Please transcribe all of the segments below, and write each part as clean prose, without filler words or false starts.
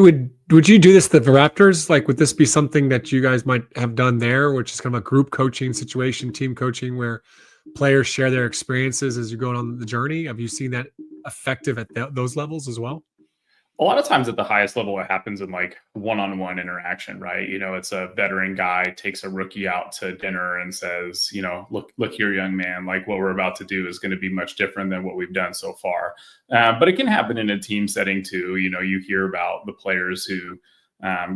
Would you do this to the Raptors? Like, would this be something that you guys might have done there, which is kind of a group coaching situation, team coaching, where players share their experiences as you're going on the journey? Have you seen that effective at those levels as well? A lot of times at the highest level, it happens in like one-on-one interaction, right? It's a veteran guy takes a rookie out to dinner and says, look here, young man, like what we're about to do is going to be much different than what we've done so far. But it can happen in a team setting too. You hear about the players who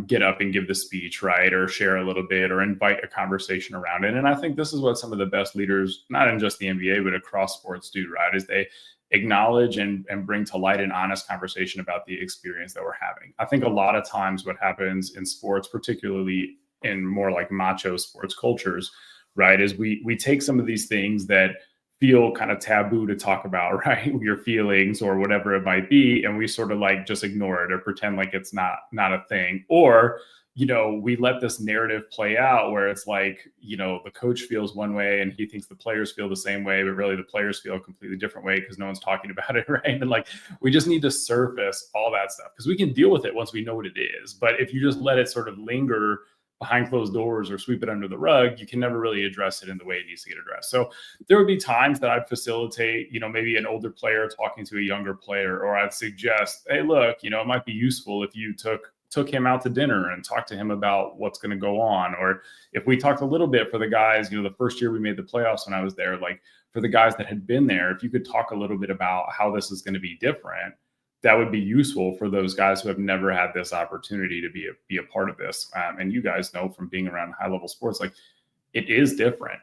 get up and give the speech, right? Or share a little bit or invite a conversation around it. And I think this is what some of the best leaders, not in just the NBA, but across sports do, right? Is they acknowledge and bring to light an honest conversation about the experience that we're having. I think a lot of times what happens in sports, particularly in more like macho sports cultures, right, is we take some of these things that feel kind of taboo to talk about, right? Your feelings or whatever it might be, and we sort of like just ignore it or pretend like it's not a thing. Or we let this narrative play out where it's like, the coach feels one way and he thinks the players feel the same way, but really the players feel a completely different way because no one's talking about it, right? And like, we just need to surface all that stuff because we can deal with it once we know what it is. But if you just let it sort of linger behind closed doors or sweep it under the rug, you can never really address it in the way it needs to get addressed. So there would be times that I'd facilitate, maybe an older player talking to a younger player, or I'd suggest, hey, look, it might be useful if you took him out to dinner and talked to him about what's going to go on. Or if we talked a little bit for the guys, the first year we made the playoffs when I was there, like for the guys that had been there, if you could talk a little bit about how this is going to be different, that would be useful for those guys who have never had this opportunity to be a part of this. And you guys know from being around high level sports, like it is different.